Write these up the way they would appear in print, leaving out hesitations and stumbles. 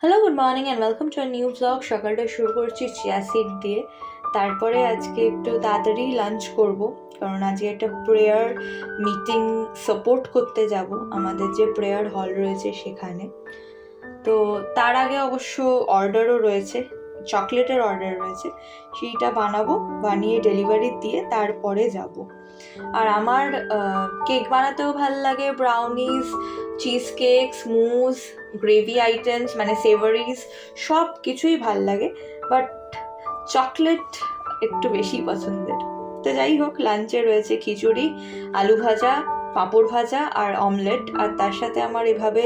Hello, good morning and welcome to a new blog. সকালটা শুরু করছি চিয়া সিড দিয়ে। তারপরে আজকে একটু তাড়াতাড়ি লাঞ্চ করব, কারণ আজকে একটা প্রেয়ার মিটিং সাপোর্ট করতে যাব আমাদের যে প্রেয়ার হল রয়েছে সেখানে। তো তার আগে অবশ্য অর্ডারও রয়েছে, চকলেটের অর্ডার রয়েছে, সেইটা বানাবো, বানিয়ে ডেলিভারি দিয়ে তারপরে যাব। আর আমার কেক বানাতেও ভাল লাগে, brownies, cheese cake, smoothies, gravy items মানে সেভারিজ সব কিছুই ভাল লাগে, বাট চকলেট একটু বেশি পছন্দের। তো যাই হোক, লাঞ্চে রয়েছে খিচুড়ি, আলু ভাজা, পাঁপড় ভাজা আর অমলেট। আর তার সাথে আমার এভাবে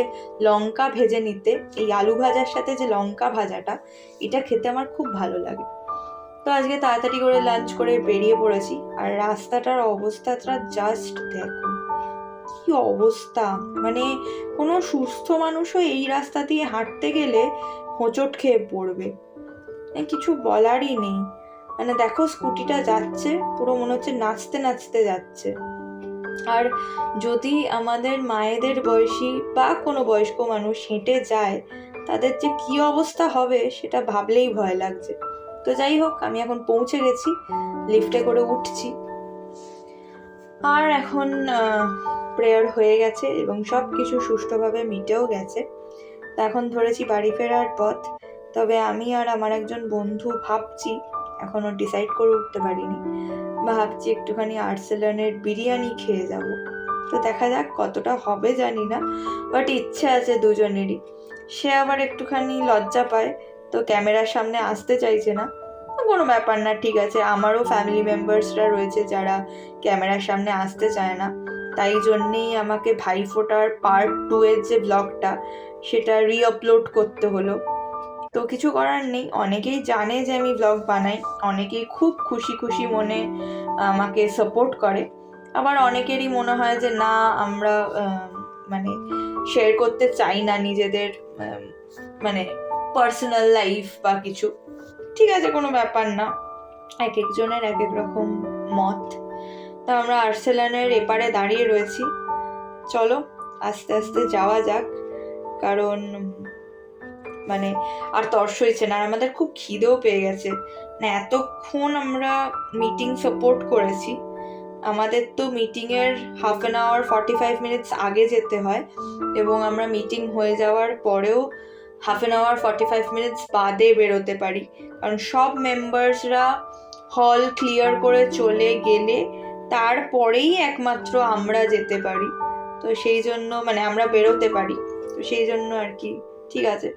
লঙ্কা ভেজে নিতে, এই আলু ভাজার সাথে যে লঙ্কা ভাজাটা, এটা খেতে আমার খুব ভালো লাগে। তো আজকে তাড়াতাড়ি করে লাঞ্চ করে বেরিয়ে পড়েছি। আর রাস্তাটার অবস্থাটা জাস্ট দেখো, কি অবস্থা! মানে কোনো সুস্থ মানুষও এই রাস্তা দিয়ে হাঁটতে গেলে হোঁচট খেয়ে পড়বে, কিছু বলারই নেই। মানে দেখো, স্কুটিটা যাচ্ছে পুরো মনে হচ্ছে নাচতে নাচতে যাচ্ছে। আর যদি আমাদের মায়েদের বয়সী বা কোনো বয়স্ক মানুষ হেঁটে যায়, তাদের যে কি অবস্থা হবে সেটা ভাবলেই ভয় লাগছে। তো যাই হোক, আমি এখন পৌঁছে গেছি, লিফটে করে উঠছি। আর এখন প্রেয়ার হয়ে গেছে এবং সব কিছু সুষ্ঠুভাবে মিটেও গেছে। তা এখন ধরেছি বাড়ি ফেরার পথ। তবে আমি আর আমার একজন বন্ধু ভাবছি, এখনো ডিসাইড করে উঠতে পারিনি, ভাবছি একটুখানি আর্সেলানের বিরিয়ানি খেয়ে যাব। তো দেখা যাক কতটা হবে জানি না, বাট ইচ্ছে আছে দুজনেরই। সে আবার একটুখানি লজ্জা পায়, তো ক্যামেরার সামনে আসতে চাইছে না। কোনো ব্যাপার না, ঠিক আছে, আমারও ফ্যামিলি মেম্বার্সরা রয়েছে যারা ক্যামেরার সামনে আসতে চায় না। তাই জন্যেই আমাকে ভাইফোঁটার পার্ট 2 এর যে ব্লগটা, সেটা রিআপলোড করতে হলো। তো কিছু করার নেই, অনেকেই জানে যে আমি ব্লগ বানাই, অনেকেই খুব খুশি খুশি মনে আমাকে সাপোর্ট করে। আবার অনেকেরই মনে হয় যে না, আমরা মানে শেয়ার করতে চাই না নিজেদের মানে পার্সোনাল লাইফ বা কিছু। ঠিক আছে, কোনো ব্যাপার না, এক একজনের এক এক রকম মত। তা আমরা আর্সেলানের এপারে দাঁড়িয়ে রয়েছি, চলো আস্তে আস্তে যাওয়া যাক, কারণ মানে আর তর্স হয়েছে না, আর আমাদের খুব খিদেও পেয়ে গেছে। মানে এতক্ষণ আমরা মিটিং সাপোর্ট করেছি, আমাদের তো মিটিংয়ের 1/2 hour 45 minutes আগে যেতে হয়, এবং আমরা মিটিং হয়ে যাওয়ার পরেও 1/2 hour 45 minutes বাদে বেরোতে পারি, কারণ সব মেম্বার্সরা হল ক্লিয়ার করে চলে গেলে তারপরেই একমাত্র আমরা যেতে পারি। তো সেই জন্য মানে আমরা বেরোতে পারি, তো সেই জন্য আর কি। ঠিক আছে,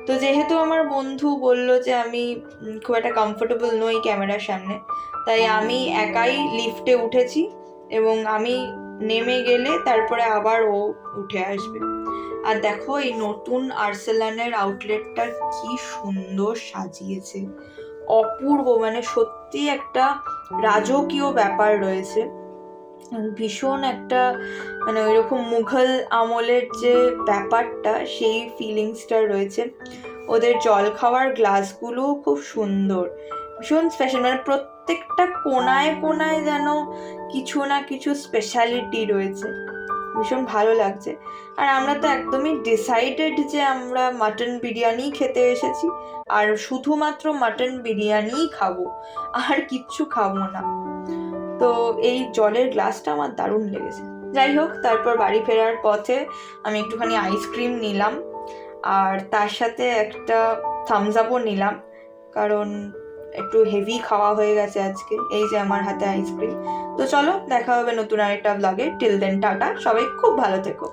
তো যেহেতু আমার বন্ধু বলল যে আমি খুব একটা কমফোর্টেবল নই ক্যামেরার সামনে, তাই আমি একাই লিফটে উঠেছি, এবং আমি নেমে গেলে তারপরে আবার ও উঠে আসবে। আর দেখো, এই নতুন আর্সেলানের আউটলেটটা কি সুন্দর সাজিয়েছে, অপূর্ব, মানে সত্যি একটা রাজকীয় ব্যাপার রয়েছে, ভীষণ একটা মানে ওইরকম মুঘল আমলের যে ব্যাপারটা, সেই ফিলিংসটা রয়েছে। ওদের জল খাওয়ার গ্লাসগুলোও খুব সুন্দর, ভীষণ স্পেশাল, মানে প্রত্যেকটা কোনায় কোনায় যেন কিছু না কিছু স্পেশালিটি রয়েছে, ভীষণ ভালো লাগছে। আর আমরা তো একদমই ডিসাইডেড যে আমরা মাটন বিরিয়ানি খেতে এসেছি, আর শুধুমাত্র মাটন বিরিয়ানিই খাবো, আর কিচ্ছু খাবো না। তো এই জলের গ্লাসটা আমার দারুণ লেগেছে। যাই হোক, তারপর বাড়ি ফেরার পথে আমি একটুখানি আইসক্রিম নিলাম, আর তার সাথে একটা থামস আপও নিলাম, কারণ একটু হেভি খাওয়া হয়ে গেছে আজকে। এই যে আমার হাতে আইসক্রিম। তো চলো, দেখা হবে নতুন আরেকটা ব্লগে। টিল দেন টাটা, সবাই খুব ভালো থেকো।